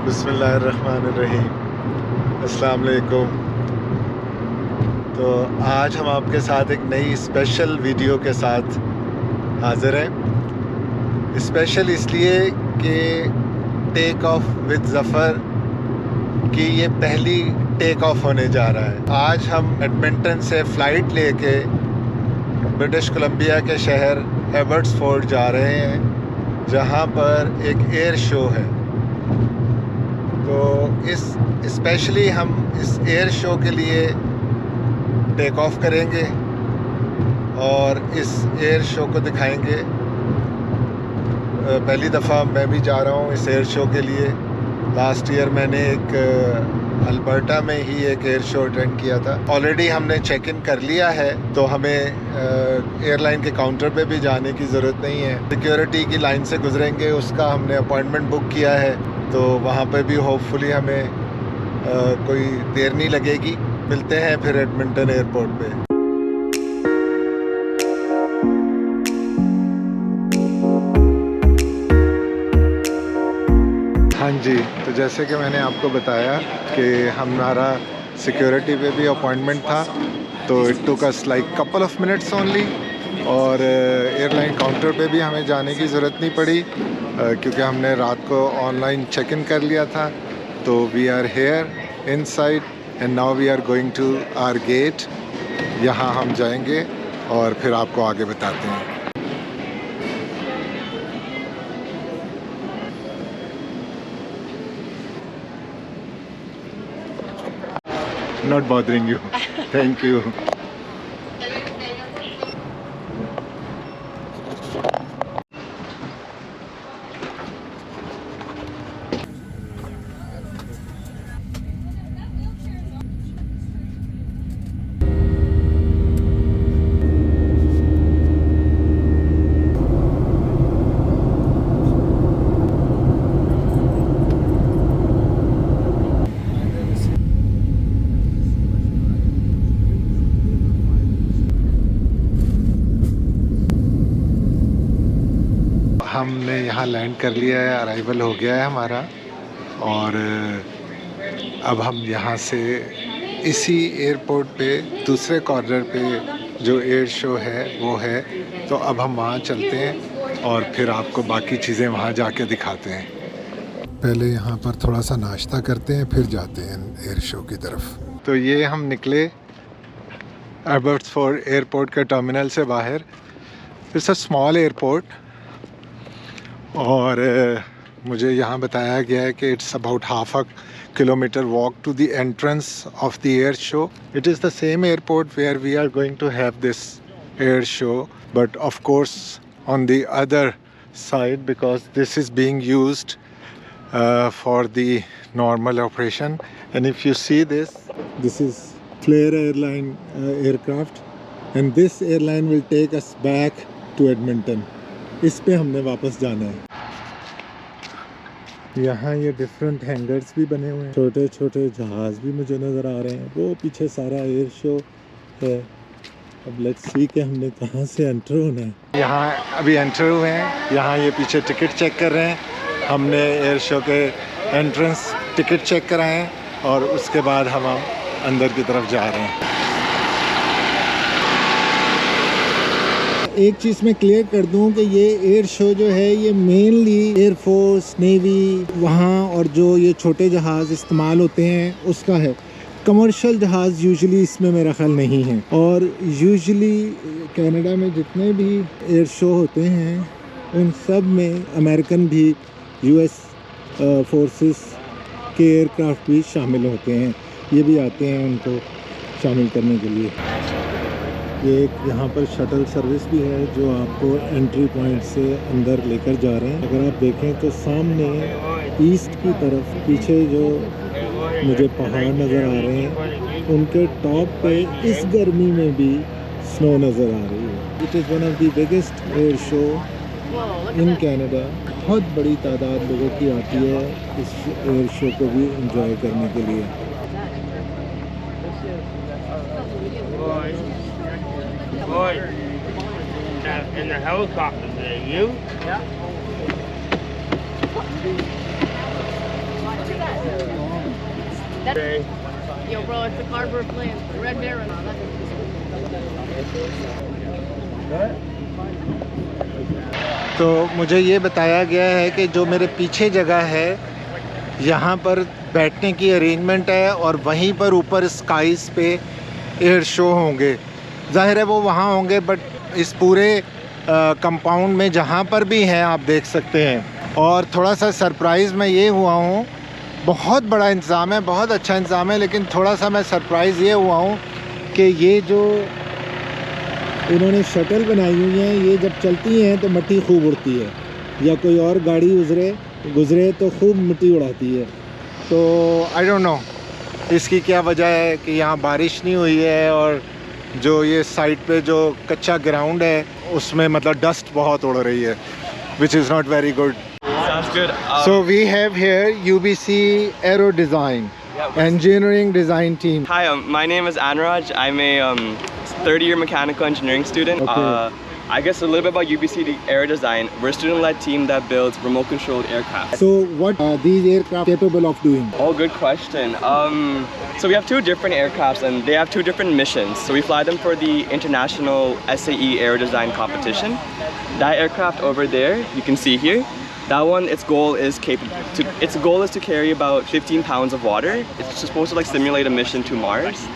बिस्मिल्लाहिर्रहमानिर्रहीम, अस्सलाम वालेकुम। तो आज हम आपके साथ एक नई स्पेशल वीडियो के साथ हाज़िर हैं। स्पेशल इसलिए कि टेक ऑफ विद ज़फ़र की ये पहली टेक ऑफ होने जा रहा है। आज हम एडमिंटन से फ़्लाइट लेके ब्रिटिश कोलंबिया के शहर एबर्ट्सफोर्ड जा रहे हैं, जहाँ पर एक एयर शो है। तो इस स्पेशली हम इस एयर शो के लिए टेक ऑफ करेंगे और इस एयर शो को दिखाएंगे। पहली दफ़ा मैं भी जा रहा हूँ इस एयर शो के लिए। लास्ट ईयर मैंने एक अल्बर्टा में ही एक एयर शो अटेंड किया था। ऑलरेडी हमने चेक इन कर लिया है, तो हमें एयरलाइन के काउंटर पे भी जाने की ज़रूरत नहीं है। सिक्योरिटी की लाइन से गुजरेंगे, उसका हमने अपॉइंटमेंट बुक किया है, तो वहाँ पे भी होपफुली हमें कोई देर नहीं लगेगी। मिलते हैं फिर एडमिंटन एयरपोर्ट पे। हाँ जी, तो जैसे कि मैंने आपको बताया कि हमारा सिक्योरिटी पे भी अपॉइंटमेंट था, तो it took us like couple of minutes only. और एयरलाइन काउंटर पे भी हमें जाने की ज़रूरत नहीं पड़ी, क्योंकि हमने रात को ऑनलाइन चेक इन कर लिया था। तो we are here inside and now we are going to our gate. यहाँ हम जाएंगे और फिर आपको आगे बताते हैं। Not bothering you. Thank you. हमने यहाँ लैंड कर लिया है, अराइवल हो गया है हमारा। और अब हम यहाँ से इसी एयरपोर्ट पे दूसरे कॉर्नर पे जो एयर शो है वो है, तो अब हम वहाँ चलते हैं और फिर आपको बाकी चीज़ें वहाँ जाके दिखाते हैं। पहले यहाँ पर थोड़ा सा नाश्ता करते हैं, फिर जाते हैं एयर शो की तरफ। तो ये हम निकले एबर्ट्सफोर्ड एयरपोर्ट के टर्मिनल से बाहर। इट्स अ स्मॉल एयरपोर्ट, और मुझे यहाँ बताया गया है कि it's about half a kilometre walk to the entrance of the air show. It is the same airport where we are going to have this air show, but of course on the other side, because this is being used for the normal operation. And if you see this is Flair airline aircraft, and this airline will take us back to Edmonton. इस पे हमने वापस जाना है। यहाँ ये different hangers भी बने हुए हैं, छोटे छोटे जहाज़ भी मुझे नज़र आ रहे हैं। वो पीछे सारा एयर शो है। अब लेट्स सी कि हमने कहाँ से एंटर होना है। यहाँ अभी एंटर हुए हैं, यहाँ ये पीछे टिकट चेक कर रहे हैं। हमने एयर शो के एंट्रेंस टिकट चेक कराए हैं और उसके बाद हम अंदर की तरफ जा रहे हैं। एक चीज़ मैं क्लियर कर दूं कि ये एयर शो जो है ये मेनली एयरफोर्स, नेवी वहाँ और जो ये छोटे जहाज़ इस्तेमाल होते हैं उसका है। कमर्शियल जहाज़ यूजुअली इसमें मेरा ख्याल नहीं है। और यूजुअली कनाडा में जितने भी एयर शो होते हैं उन सब में अमेरिकन भी यूएस फोर्सेस के एयरक्राफ्ट भी शामिल होते हैं। ये भी आते हैं उनको शामिल करने के लिए। ये एक यहाँ पर शटल सर्विस भी है जो आपको एंट्री पॉइंट से अंदर लेकर जा रहे हैं। अगर आप देखें तो सामने ईस्ट की तरफ पीछे जो मुझे पहाड़ नज़र आ रहे हैं, उनके टॉप पे इस गर्मी में भी स्नो नज़र आ रही है। It is one of the biggest air show in Canada. बहुत बड़ी तादाद लोगों की आती है इस एयर शो को भी एंजॉय करने के लिए। In the helicopter there, you? Yeah. Yo, bro, it's a cardboard plane. Red Baron. तो मुझे ये बताया गया है कि जो मेरे पीछे जगह है यहाँ पर बैठने की अरेंजमेंट है और वहीं पर ऊपर स्काइस पे एयर शो होंगे। ज़ाहिर है वो वहाँ होंगे, बट इस पूरे कंपाउंड में जहाँ पर भी हैं आप देख सकते हैं। और थोड़ा सा सरप्राइज़ मैं ये हुआ हूँ, बहुत बड़ा इंतज़ाम है, बहुत अच्छा इंतज़ाम है, लेकिन थोड़ा सा मैं सरप्राइज़ ये हुआ हूँ कि ये जो इन्होंने शटल बनाई हुई हैं, ये जब चलती हैं तो मिट्टी खूब उड़ती है, या कोई और गाड़ी गुज़रे तो खूब मिट्टी उड़ाती है। तो आई डोंट नो इसकी क्या वजह है कि यहाँ बारिश नहीं हुई है, और जो ये साइड पे जो कच्चा ग्राउंड है उसमें मतलब डस्ट बहुत उड़ रही है, which is not very good. Sounds good. So we have here UBC Aero Design, engineering design team. Hi, my name is Anuraj. I'm a third-year mechanical engineering student. Okay. I guess a little bit about UBC Air Design. We're a student-led team that builds remote-controlled aircraft. So what are these aircraft capable of doing? Oh, good question. So we have two different aircrafts and they have two different missions. So we fly them for the International SAE Air Design Competition. That aircraft over there, you can see here, that one, its goal is to carry about 15 pounds of water. It's supposed to like simulate a mission to Mars.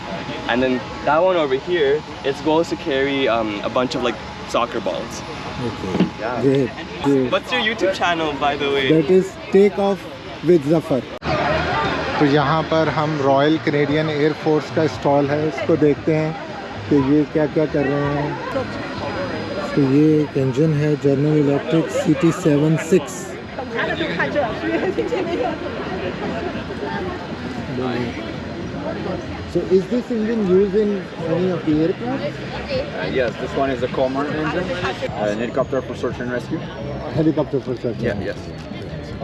And then that one over here, its goal is to carry a bunch of like soccer balls. Okay. Yeah. Great. What's your YouTube channel, by the way? That is Take Off with Zafar. तो यहाँ पर हम royal Canadian Air force का stall है, इसको देखते हैं कि ये क्या क्या कर रहे हैं। तो ये एक इंजन है general electric CT76। So is this engine used in any of the aircraft? Yes, this one is a Coleman engine, an helicopter for search and rescue. Helicopter for search. Yeah, yes.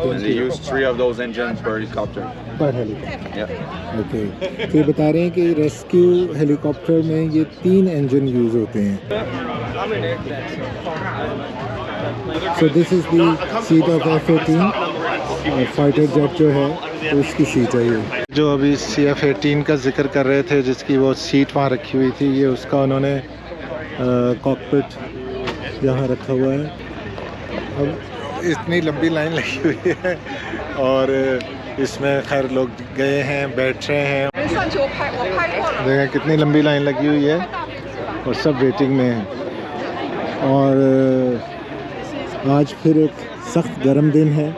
And they use 3 of those engines per helicopter. Per helicopter. Yeah. Okay. तो ये बता रहे हैं कि rescue helicopter में ये 3 engine use होते हैं। So this is the seat of F-18 fighter jet जो है तो उसकी सीट है ये। जो अभी CF-18 का जिक्र कर रहे थे, जिसकी वो सीट वहाँ रखी हुई थी, ये उसका उन्होंने कॉकपिट यहाँ रखा हुआ है। अब इतनी लंबी लाइन लगी हुई है और इसमें खैर लोग गए हैं, बैठ रहे हैं। देखें कितनी लंबी लाइन लगी हुई है और सब वेटिंग में हैं। और आज फिर एक सख्त गर्म दिन है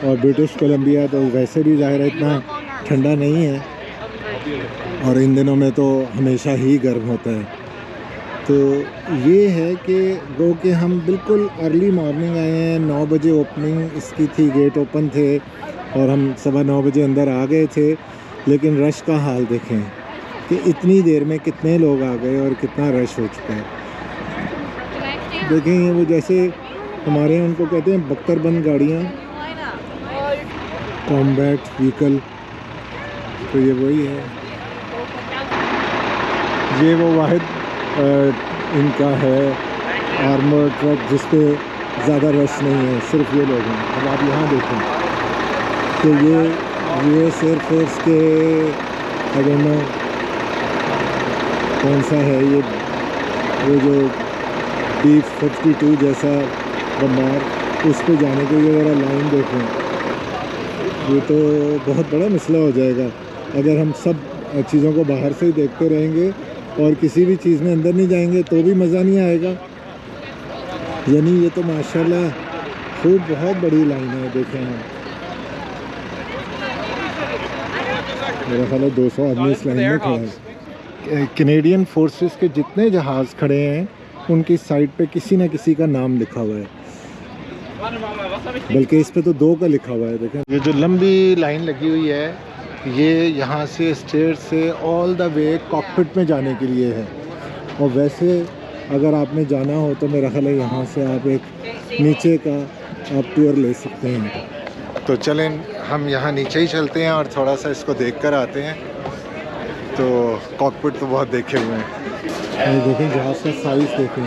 और ब्रिटिश कोलंबिया तो वैसे भी ज़ाहिर है इतना ठंडा नहीं है, और इन दिनों में तो हमेशा ही गर्म होता है। तो ये है कि गो कि हम बिल्कुल अर्ली मॉर्निंग आए हैं, 9 बजे ओपनिंग इसकी थी, गेट ओपन थे और हम 9:15 बजे अंदर आ गए थे। लेकिन रश का हाल देखें कि इतनी देर में कितने लोग आ गए और कितना रश हो चुका है। देखें वो जैसे हमारे यहाँ उनको कहते हैं बख्तरबंद गाड़ियाँ, कॉम्बैट व्हीकल, तो ये वही है। ये वो वाहिद इनका है आर्मर ट्रक जिस पे ज़्यादा रश नहीं है, सिर्फ ये लोग हैं। अब आप यहाँ देखें तो ये एयर फोर्स के अगर मैं कौन सा है ये, वो जो B-52 जैसा बम्बार, उस पे जाने के लिए ज़रा लाइन देखें। ये तो बहुत बड़ा मसला हो जाएगा अगर हम सब चीज़ों को बाहर से ही देखते रहेंगे और किसी भी चीज़ में अंदर नहीं जाएंगे तो भी मज़ा नहीं आएगा। यानी ये तो माशाल्लाह खूब बहुत बड़ी लाइन है। देखें आप, मेरा ख्याल है 200 आदमी इस लाइन में खड़ा है। कैनेडियन फोर्सेस के जितने जहाज़ खड़े हैं उनकी साइड पे किसी न किसी का नाम लिखा हुआ है, बल्कि इस पे तो 2 का लिखा हुआ है। देखें ये जो लंबी लाइन लगी हुई है, ये यहाँ से स्टेयर से ऑल द वे कॉकपिट में जाने के लिए है। और वैसे अगर आपने जाना हो तो मेरा ख्याल है यहाँ से आप एक नीचे का आप टूर ले सकते हैं। तो चलें हम यहाँ नीचे ही चलते हैं और थोड़ा सा इसको देख कर आते हैं। तो कॉकपिट तो बहुत देखे हुए हैं। देखें जहाज़ का साइज़ देखें,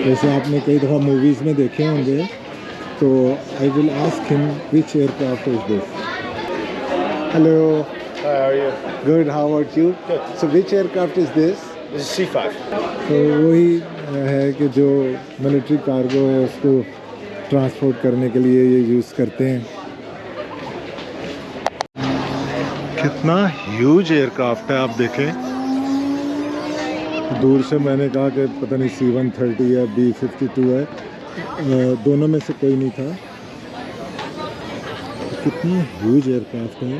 जैसे आपने कई दफ़ा मूवीज़ में देखे होंगे। तो I will ask him which aircraft is this. Hello. Hi, how are you? Good. How about you? Good. So which aircraft is this? This is C5. तो वही है कि जो मिलिट्री कार्गो है उसको ट्रांसपोर्ट करने के लिए ये यूज़ करते हैं। कितना ह्यूज एयरक्राफ्ट है, आप देखें। दूर से मैंने कहा कि पता नहीं C-130 या B-52 है, दोनों में से कोई नहीं था। कितना ह्यूज एयरक्राफ्ट है।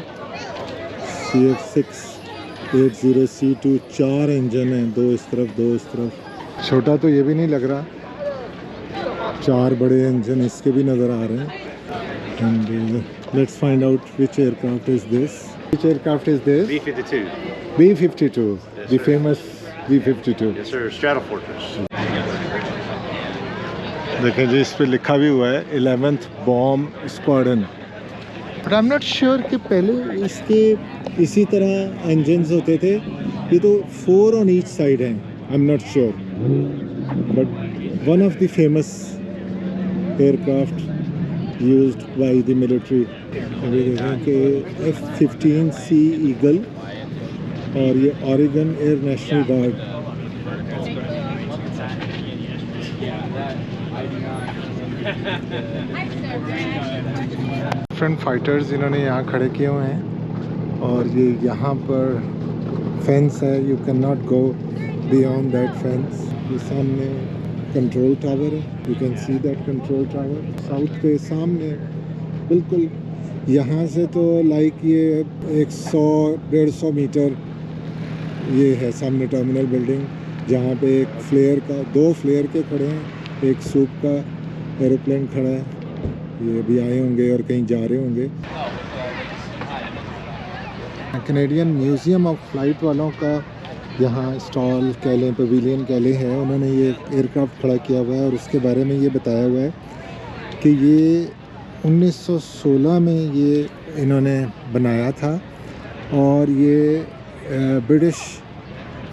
CF6-80C2 4 इंजन हैं, 2 इस तरफ 2 इस तरफ। छोटा तो ये भी नहीं लग रहा, 4 बड़े इंजन इसके भी नज़र आ रहे हैं। And let's find out which aircraft is this. Which aircraft is this? B-52. B-52, Yes, the sir. famous B-52. Yes, sir. Stratofortress. देखिए जी, इस पे लिखा भी हुआ है 11th Bomb Squadron। But I am not sure कि पहले इसके इसी तरह इंजन्स होते थे। ये तो 4 ऑन ईच साइड हैं। I am not sure, but one of the famous aircraft used by the military. अभी देखें कि F-15C ईगल और ये Oregon air national guard. Different fighters इन्होंने यहाँ खड़े किए हुए हैं और ये यहाँ पर फेंस है, you can not go beyond that fence. ये सामने कंट्रोल टावर है, you can see that control tower south के सामने बिल्कुल। यहाँ से तो लाइक ये 100-150 मीटर ये है सामने टर्मिनल बिल्डिंग, जहाँ पे एक फ्लेयर का 2 फ्लेयर के खड़े हैं, एक सूप का एरोप्लेन खड़ा है। ये अभी आए होंगे और कहीं जा रहे होंगे। कैनेडियन म्यूज़ियम ऑफ फ्लाइट वालों का यहाँ स्टॉल कह लें, पवेलियन कह लें है। उन्होंने ये एयरक्राफ्ट खड़ा किया हुआ है और उसके बारे में ये बताया हुआ है कि ये 1916 में ये इन्होंने बनाया था और ये ब्रिटिश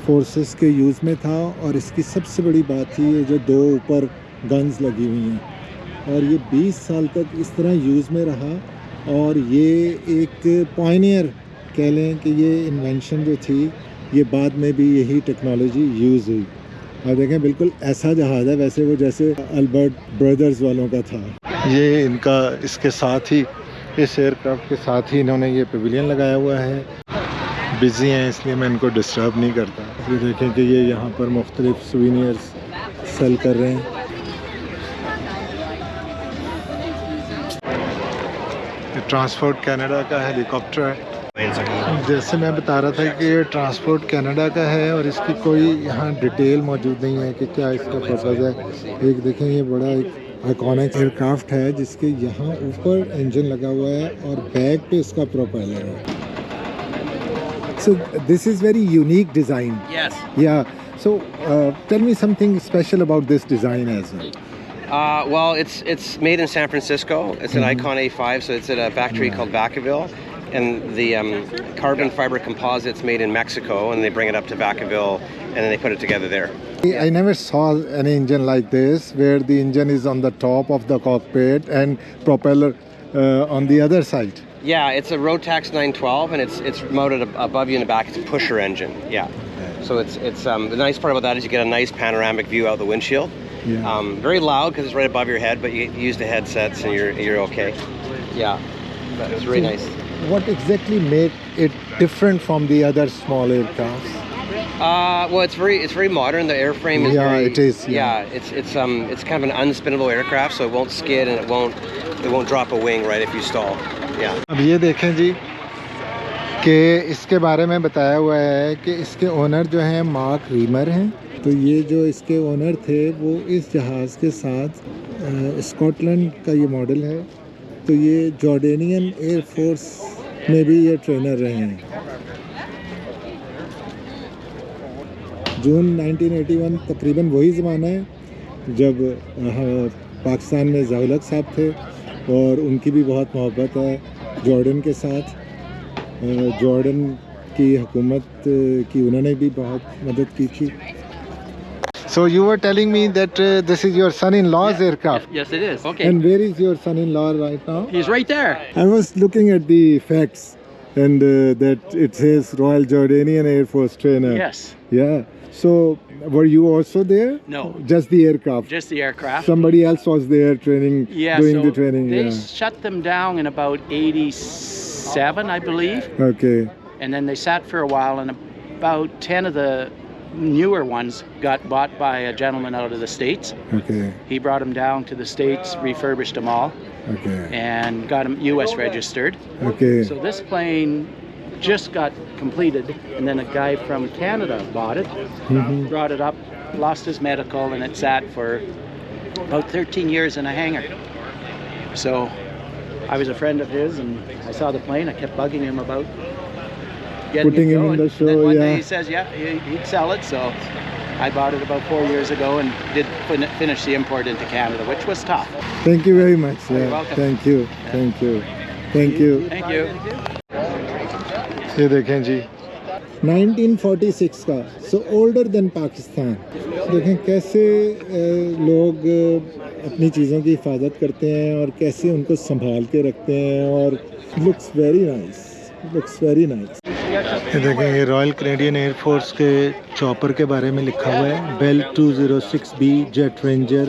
फोर्सेस के यूज़ में था। और इसकी सबसे बड़ी बात थी ये जो 2 ऊपर गन्स लगी हुई हैं, और ये 20 साल तक इस तरह यूज़ में रहा। और ये एक पॉइनियर कह लें कि ये इन्वेंशन जो थी ये बाद में भी यही टेक्नोलॉजी यूज़ हुई। और देखें बिल्कुल ऐसा जहाज़ है, वैसे वो जैसे अल्बर्ट ब्रदर्स वालों का था। ये इनका इसके साथ ही, इस एयरक्राफ्ट के साथ ही इन्होंने ये पवेलियन लगाया हुआ है। बिज़ी हैं इसलिए मैं इनको डिस्टर्ब नहीं करता। ये देखें कि ये यहाँ पर मुख्तलिफ सुवेनियर्स सेल कर रहे हैं। ट्रांसपोर्ट कनाडा का हेलीकॉप्टर है। जैसे मैं बता रहा था कि ये ट्रांसपोर्ट कनाडा का है और इसकी कोई यहाँ डिटेल मौजूद नहीं है कि क्या इसका पर्पज़ है। एक देखें ये बड़ा एक आइकॉनिक एयरक्राफ्ट है जिसके यहाँ ऊपर इंजन लगा हुआ है और बैक पे इसका प्रोपेलर है। So this is very unique design. Yes. Yeah so tell me something special about this design as well. Well, it's made in San Francisco. It's an Icon A5, so it's at a factory called Vacaville. And the carbon fiber composite's made in Mexico, and they bring it up to Vacaville, and then they put it together there. I never saw an engine like this, where the engine is on the top of the cockpit and propeller on the other side. Yeah, it's a Rotax 912, and it's mounted above you in the back. It's a pusher engine. Yeah. So it's the nice part about that is you get a nice panoramic view out the windshield. Yeah. Very loud because it's right above your head, but you use the headsets and you're okay. Yeah, but it's really nice. What exactly made it different from the other small aircrafts? Well, it's very modern. The airframe is very, it is. Yeah, it's kind of an unspinnable aircraft, so it won't skid and it won't drop a wing right if you stall. Yeah. अब ये देखें जी कि इसके बारे में बताया हुआ है कि इसके ओनर जो हैं मार्क रीमर हैं। तो ये जो इसके ओनर थे वो इस जहाज़ के साथ स्कॉटलैंड का ये मॉडल है। तो ये जॉर्डेनियन एयर फोर्स में भी ये ट्रेनर रहे हैं। जून 1981 तकरीबन वही ज़माना है जब पाकिस्तान में ज़ाउलक साहब थे और उनकी भी बहुत मोहब्बत है जॉर्डन के साथ। जॉर्डन की हुकूमत की उन्होंने भी बहुत mदद की थी। So you were telling me that this is your son-in-law's aircraft. Yes, it is. Okay. And where is your son-in-law right now? He's right there. I was looking at the facts and that it says Royal Jordanian Air Force trainer. Yes. Yeah. So were you also there? No. Just the aircraft. Just the aircraft. Somebody else was there training, Yeah. doing So the training. they Yeah. shut them down in about '87, I believe, Okay. and then they sat for a while, and about 10 of the newer ones got bought by a gentleman out of the States. Okay. He brought them down to the States, refurbished them all, Okay. and got them US registered. Okay. So this plane just got completed, and then a guy from Canada bought it, Mhm. brought it up, lost his medical, and it sat for about 13 years in a hangar. So I was a friend of his, and I saw the plane. I kept bugging him about getting Putting it him in going. the And show, then one yeah. day he says, yeah, he'd sell it. So I bought it about 4 years ago and did finish the import into Canada, which was tough. Thank you very much. You're Yeah. welcome. Thank you. Thank you. Thank you. Thank you. ये देखें जी 1946 का, सो older than Pakistan. देखें कैसे लोग अपनी चीज़ों की हिफाजत करते हैं और कैसे उनको संभाल के रखते हैं, और looks very nice, looks very nice. ये देखें ये रॉयल कैनेडियन एयर फोर्स के चॉपर के बारे में लिखा हुआ है, बेल 206B जेट रेंजर,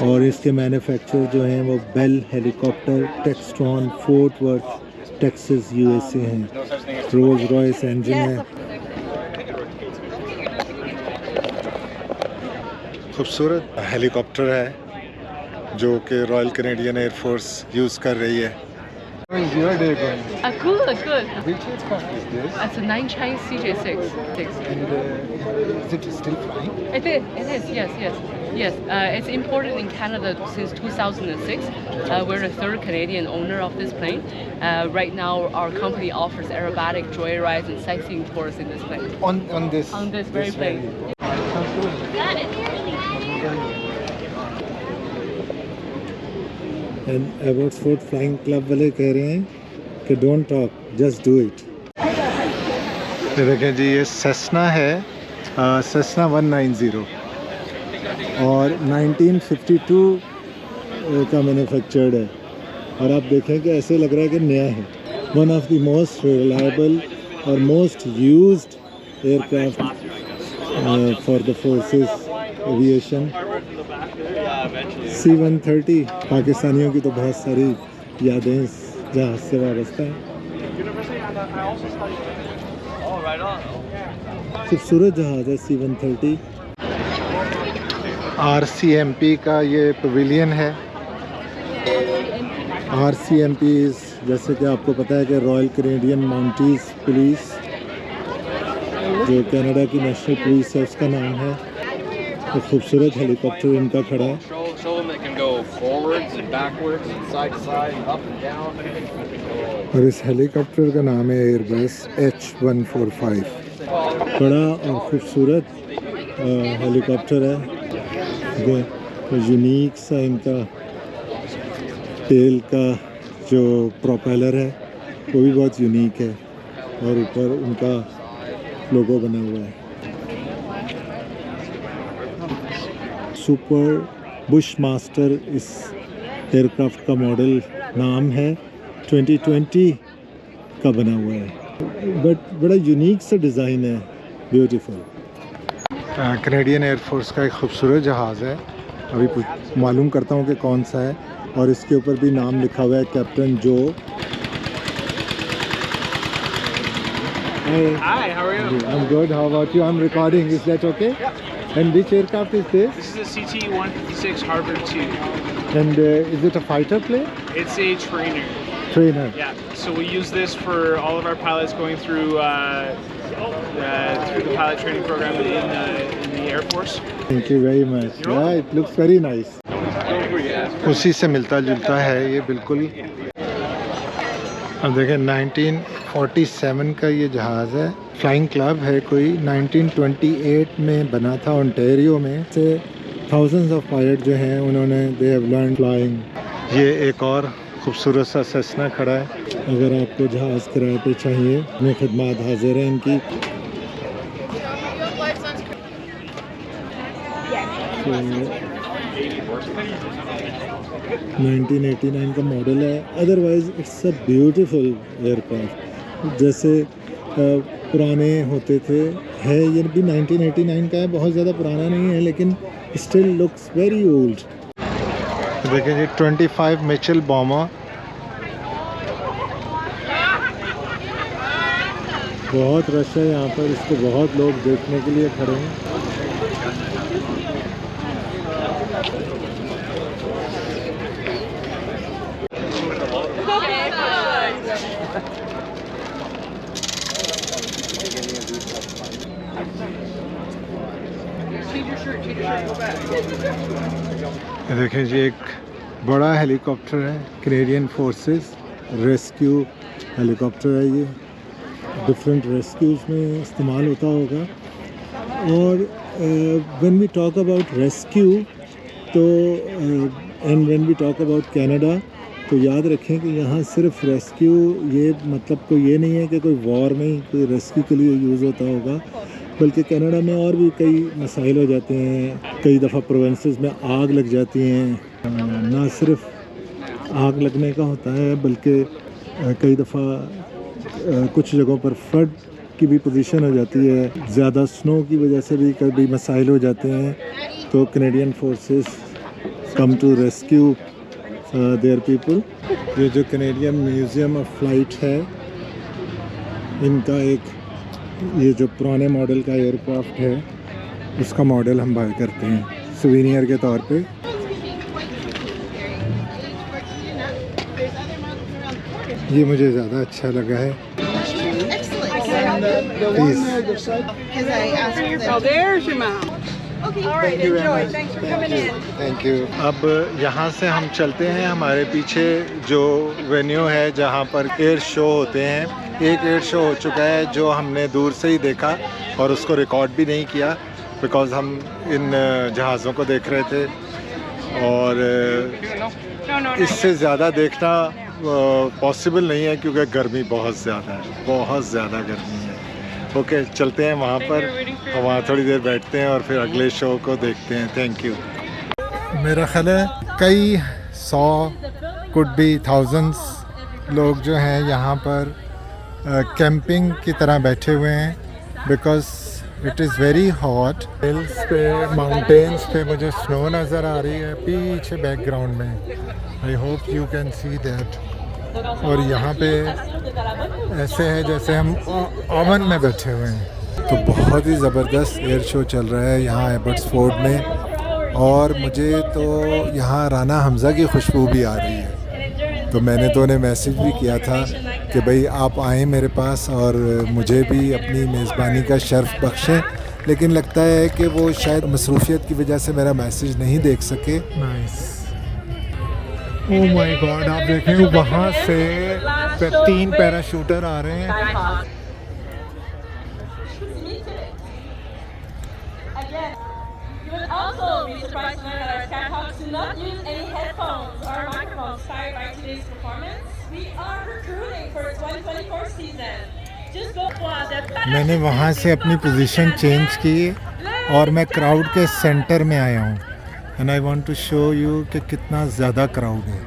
और इसके मैन्युफैक्चरर जो हैं वो Bell helicopter, Textron, Fort Worth, Texas USA हैं, रोल्स रॉयस इंजन है। खूबसूरत हेलीकॉप्टर है जो कि Royal Canadian Air Force use कर रही है। Good, good. Which aircraft is this? It's a 9 Chinese CJ6. And is it still flying? It is, yes, yes. Yes, it's imported in Canada since 2006. We're the third Canadian owner of this plane. Right now, our company offers aerobatic joyrides and sightseeing tours in this plane. On this? On this very plane. And Abbotsford Flying Club वाले कह रहे हैं कि don't talk, just do it. ये देखें जी ये Cessna है, Cessna 190 और 1952 का मैन्युफैक्चर्ड है, और आप देखें कि ऐसे लग रहा है कि नया है। One of the most reliable और most used aircraft for the forces aviation. C-130 पाकिस्तानियों की तो बहुत सारी यादें इस जहाज़ से वाबस्ता हैं। खूबसूरत जहाज़ है C-130। RCMP का ये पवेलियन है। RCMP जैसे कि आपको पता है कि रॉयल कैनेडियन माउंटीज पुलिस, जो कनाडा की नेशनल पुलिस है, उसका नाम है। तो खूबसूरत हेलीकॉप्टर इनका खड़ा है। और इस हेलीकॉप्टर का नाम है एयरबस H145। बड़ा और खूबसूरत हेलीकॉप्टर है। तो यूनिक सा इनका टेल का जो प्रोपेलर है वो भी बहुत यूनिक है, और ऊपर उनका लोगो बना हुआ है। सुपर बुश मास्टर इस एयरक्राफ्ट का मॉडल नाम है, 2020 का बना हुआ है, बट बड़ा यूनिक सा डिज़ाइन है, ब्यूटीफुल। कैनेडियन एयरफोर्स का एक खूबसूरत जहाज़ है, अभी मालूम करता हूँ कि कौन सा है, और इसके ऊपर भी नाम लिखा हुआ है कैप्टन जो। Hi, how are you? I'm good. How about you? I'm recording. Is that okay? Yeah. And which aircraft is this? This is a CT-156 Harvard 2. And is it a fighter plane? It's a trainer. Trainer. Yeah. So we use this for all of our pilots going through the pilot training program in the Air Force. Thank you very much. Yeah, it looks very nice. उसी से मिलता जुलता है ये बिल्कुल। अब देखें 1947 का ये जहाज़ है, फ्लाइंग क्लब है कोई, 1928 में बना था ओंटारियो में। से थाउजेंड्स ऑफ पायलट जो हैं उन्होंने दे हैव लर्न फ्लाइंग। ये एक और खूबसूरत सा सेस्ना खड़ा है। अगर आपको जहाज़ किराए पे चाहिए, अपनी खिदमत हाजिर है इनकी। 1989 का मॉडल है। Otherwise it's a beautiful aircraft, जैसे पुराने होते थे। है ये भी 1989 का है, बहुत ज़्यादा पुराना नहीं है लेकिन स्टिल लुक्स वेरी ओल्ड। देखिए जी 25 मिचेल बॉम्बर, बहुत रश है यहाँ पर, इसको बहुत लोग देखने के लिए खड़े हैं। देखिए जी एक बड़ा हेलीकॉप्टर है, कैनेडियन फोर्सेस रेस्क्यू हेलीकॉप्टर है ये, डिफरेंट रेस्क्यूज में इस्तेमाल होता होगा। और when we talk about rescue तो and when we talk about Canada तो याद रखें कि यहाँ सिर्फ रेस्क्यू ये मतलब कोई ये नहीं है कि कोई वॉर में कोई रेस्क्यू के लिए यूज़ होता होगा, बल्कि कनाडा में और भी कई मसाइल हो जाते हैं। कई दफ़ा प्रोविंसेस में आग लग जाती हैं, ना सिर्फ आग लगने का होता है बल्कि कई दफ़ा कुछ जगहों पर फ्लड की भी पोजीशन हो जाती है, ज़्यादा स्नो की वजह से भी कभी मसाइल हो जाते हैं। तो Canadian forces come to rescue their people. ये जो कैनेडियन म्यूज़ियम ऑफ फ्लाइट है, इनका एक ये जो पुराने मॉडल का एयरक्राफ्ट है उसका मॉडल हम बाय करते हैं सुवेनियर के तौर पे। ये मुझे ज़्यादा अच्छा लगा है। Thank you. अब यहाँ से हम चलते हैं, हमारे पीछे जो वेन्यू है जहाँ पर एयर शो होते हैं, एक एयर शो हो चुका है जो हमने दूर से ही देखा और उसको रिकॉर्ड भी नहीं किया बिकॉज़ हम इन जहाज़ों को देख रहे थे और इससे ज़्यादा देखना पॉसिबल नहीं है क्योंकि गर्मी बहुत ज़्यादा है, बहुत ज़्यादा गर्मी है। ओके चलते हैं वहाँ पर, वहाँ थोड़ी देर बैठते हैं और फिर अगले शो को देखते हैं। Thank you. मेरा ख्याल है कई 100 कुड बी थाउजेंड्स लोग जो हैं यहाँ पर कैंपिंग की तरह बैठे हुए हैं because it is very hot. Hills पे, माउंटेन्स पे मुझे स्नो नज़र आ रही है पीछे बैकग्राउंड में। I hope you can see that. और यहाँ पे ऐसे है जैसे हम ओवन में बैठे हुए हैं। तो बहुत ही ज़बरदस्त एयर शो चल रहा है यहाँ एबर्ट्सफोर्ड में और मुझे तो यहाँ राना हमज़ा की खुशबू भी आ रही है। तो मैंने तो उन्हें मैसेज भी किया था कि भाई आप आएँ मेरे पास और मुझे भी अपनी मेज़बानी का शर्फ बख्शें, लेकिन लगता है कि वो शायद मसरूफियत की वजह से मेरा मैसेज नहीं देख सके। नाइस। ओह माय गॉड, आप देखें वहाँ से 3 पैराशूटर आ रहे हैं। Also be surprised to learn that our Skyhawks do not use any headphones or microphones inspired by today's performance. We are recruiting for 2024 season. Just go. मैंने वहाँ से अपनी पोजीशन चेंज की और मैं क्राउड के सेंटर में आया हूँ and I want to show you कि कितना ज़्यादा क्राउड है।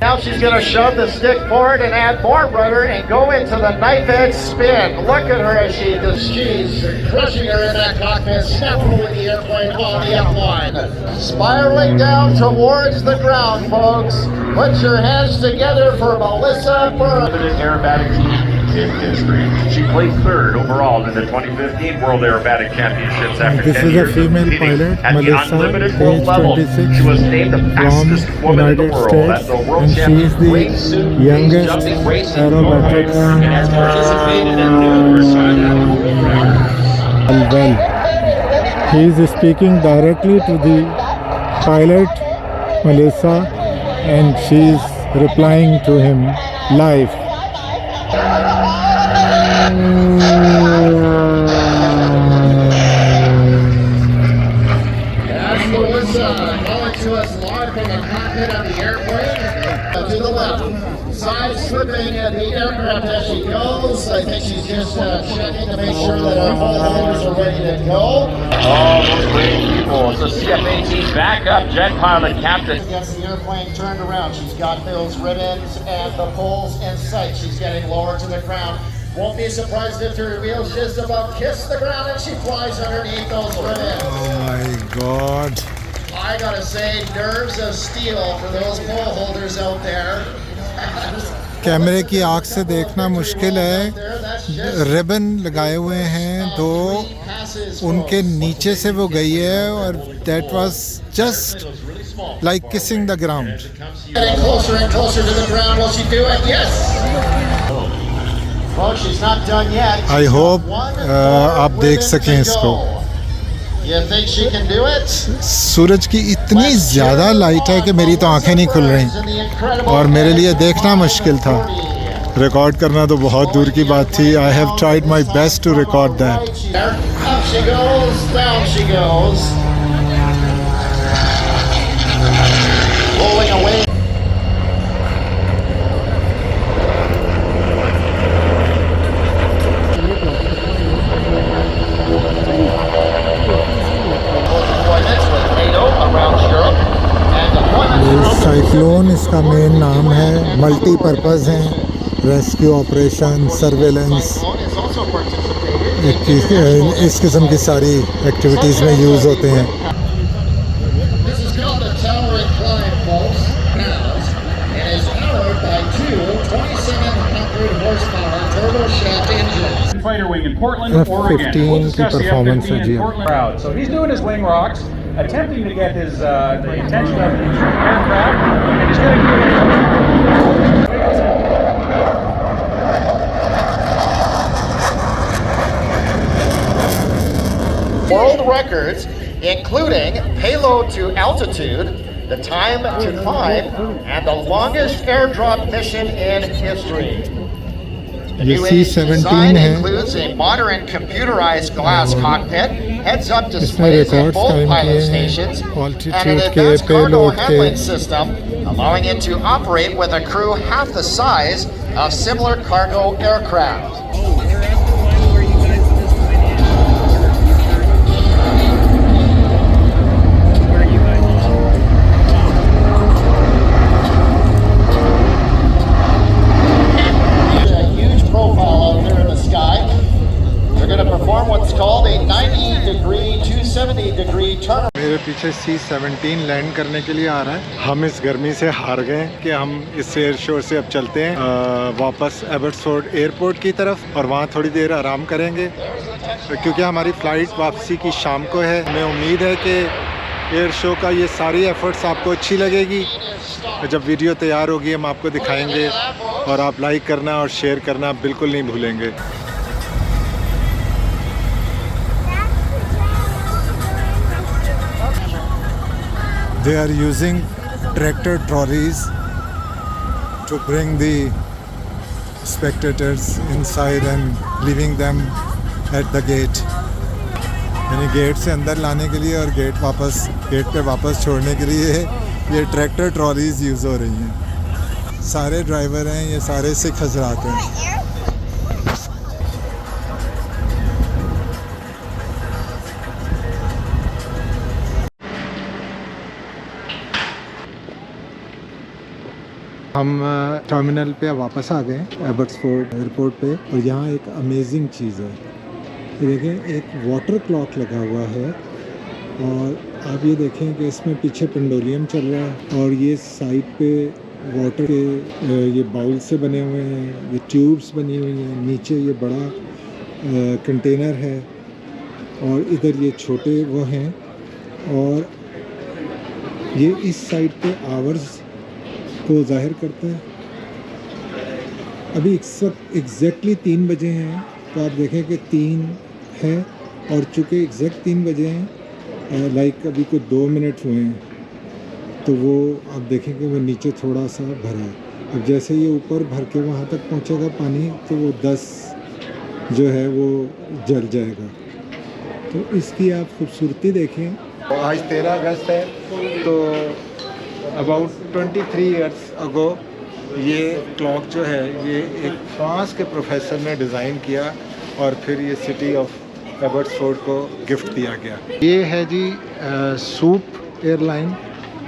Now she's going to shove the stick forward and add more rudder and go into the knife edge spin. Look at her as she does. She's crushing her in that cockpit, snapping with the airplane on the F line. Spiraling down towards the ground, folks. Put your hands together for Melissa Burr. Aerobatic team in history. She placed 3rd overall in the 2015 World Aerobatic Championships after 10 years of competing at the unlimited world level. She was named the fastest woman in the world at the World Championship Great Suit Base Jumping Racing Aerobatic and has participated in numerous Well, he is speaking directly to the pilot Melissa and she is replying to him live. That's Melissa calling to us live from the cockpit of the airplane. To the left, side guys slipping in the aircraft as she goes. I think she's just checking to make sure that our pole holders are ready to go. All those brave people. So CF-18 backup jet pilot captain. Gets the airplane turned around. She's got those ribbons and the poles in sight. She's getting lower to the ground. Won't be surprised if her wheels just about kiss the ground and she flies underneath those ribbons. Oh my God. I gotta say, nerves of steel for those pole holders out there. कैमरे की आँख से देखना मुश्किल है, ribbon लगाए हुए हैं तो उनके नीचे से वो गई है और that was just like kissing the ground. Getting closer and closer to the ground. Will she do it? Yes. Well, she's not done yet. I hope आप देख सकें इसको. You think she can do it? सूरज की इतनी ज़्यादा light है कि मेरी तो आंखें नहीं खुल रही और मेरे लिए देखना मुश्किल था. रिकॉर्ड करना तो बहुत दूर की बात थी. I have tried my best to record that. Up she goes, down she goes. Rolling away. Cyclone इसका मेन नाम है. मल्टीपर्पज़ हैं, रेस्क्यू ऑपरेशन, सर्वेलेंस, इस किस्म की सारी एक्टिविटीज़ में यूज़ होते हैं. Fighter wing in Portland, Oregon. We'll discuss the F-15 in Portland crowd. So he's doing his wing rocks, attempting to get his the attention of the aircraft, and he's going to World records, including payload to altitude, the time to climb, and the longest airdrop mission in history. The ये new design C-17 है. includes a modern computerized glass cockpit, heads-up इसमें displays at records both time pilot किए हैं, stations, and an altitude के, advanced cargo payload handling के. system, allowing it to operate with a crew half the size of similar cargo aircraft. मेरे पीछे C-17 land करने के लिए आ रहा है. हम इस गर्मी से हार गए कि हम इस एयर शो से अब चलते हैं वापस एबर्ट्सफोर्ड एयरपोर्ट की तरफ और वहाँ थोड़ी देर आराम करेंगे क्योंकि हमारी फ़्लाइट वापसी की शाम को है. हमें उम्मीद है कि एयर शो का ये सारी एफ़र्ट्स आपको अच्छी लगेगी. जब वीडियो तैयार होगी हम आपको दिखाएंगे और आप लाइक करना और शेयर करना बिल्कुल नहीं भूलेंगे. They are using tractor trolleys to bring the spectators inside and leaving them at the gate. यानी गेट से अंदर लाने के लिए और गेट पे वापस छोड़ने के लिए ये ट्रैक्टर ट्रॉलीज यूज़ हो रही हैं. सारे ड्राइवर हैं, ये सारे सिख हज़रात हैं. हम टर्मिनल पे वापस आ गए एबर्ट्सफोर्ड एयरपोर्ट पे और यहाँ एक अमेजिंग चीज़ है. ये देखें, एक वाटर क्लॉक लगा हुआ है और आप ये देखें कि इसमें पीछे पेंडोलियम चल रहा है और ये साइड पे वाटर के ये बाउल से बने हुए हैं, ये ट्यूब्स बनी हुई हैं. नीचे ये बड़ा कंटेनर है और इधर ये छोटे वो हैं और ये इस साइड पे आवर्स को ज़ाहिर करता है. अभी इस वक्त एग्जैक्टली 3 बजे हैं तो आप देखें कि 3 है और चूँकि एग्जैक्ट 3 बजे हैं लाइक अभी कुछ 2 मिनट हुए हैं तो वो आप देखें कि वो नीचे थोड़ा सा भरा है. अब जैसे ये ऊपर भर के वहाँ तक पहुँचेगा पानी तो वो 10 जो है वो जल जाएगा. तो इसकी आप खूबसूरती देखें. आज 13 अगस्त है तो about 23 years ago ये क्लॉक जो है ये एक फ्रांस के प्रोफेसर ने डिज़ाइन किया और फिर ये सिटी ऑफ एबर्ट्सफोर्ड को गिफ्ट दिया गया। ये है जी सूप एयरलाइन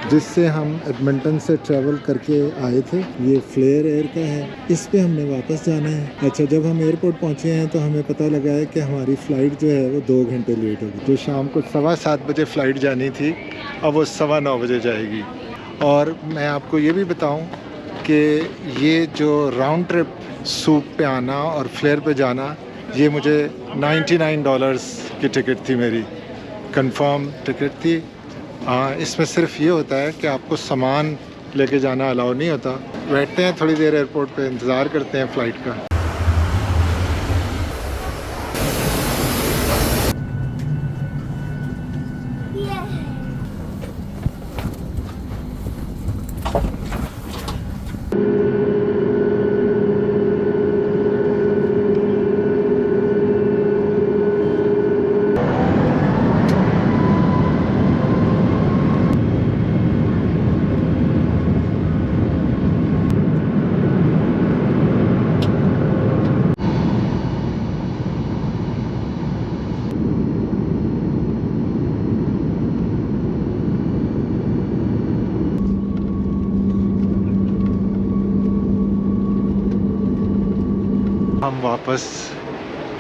जिससे हम एडमिंटन से ट्रैवल करके आए थे। ये फ्लेयर एयर का है, इस पे हमने वापस जाना है। अच्छा, जब हम एयरपोर्ट पहुंचे हैं तो हमें पता लगा है कि हमारी फ़्लाइट जो है वो 2 घंटे लेट होगी। जो शाम को 7:15 बजे फ़्लाइट जानी थी अब वो 9:15 बजे जाएगी। और मैं आपको ये भी बताऊं कि ये जो राउंड ट्रिप सूप पे आना और फ्लेयर पे जाना, ये मुझे $99 की टिकट थी, मेरी कंफर्म टिकट थी। हाँ, इसमें सिर्फ ये होता है कि आपको सामान लेके जाना अलाउ नहीं होता। बैठते हैं थोड़ी देर एयरपोर्ट पे, इंतज़ार करते हैं फ़्लाइट का। हम वापस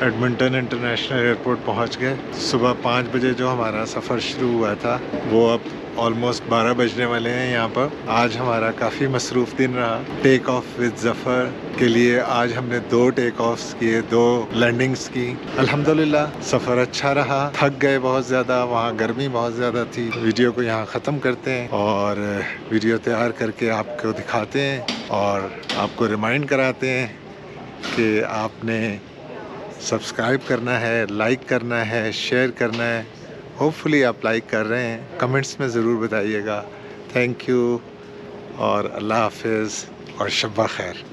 एडमिंटन इंटरनेशनल एयरपोर्ट पहुंच गए। सुबह 5 बजे जो हमारा सफ़र शुरू हुआ था वो अब ऑलमोस्ट 12 बजने वाले हैं यहाँ पर। आज हमारा काफ़ी मसरूफ़ दिन रहा। टेक ऑफ विद ज़फ़र के लिए आज हमने 2 टेक ऑफ्स किए, 2 लैंडिंग्स की। अल्हम्दुलिल्लाह सफ़र अच्छा रहा। थक गए बहुत ज़्यादा, वहाँ गर्मी बहुत ज़्यादा थी। वीडियो को यहाँ ख़त्म करते हैं और वीडियो तैयार करके आपको दिखाते हैं और आपको रिमाइंड कराते हैं कि आपने सब्सक्राइब करना है, लाइक करना है, शेयर करना है। होपफुली आप लाइक कर रहे हैं। कमेंट्स में ज़रूर बताइएगा। थैंक यू और अल्लाह हाफ़िज़ और शब्बा खैर।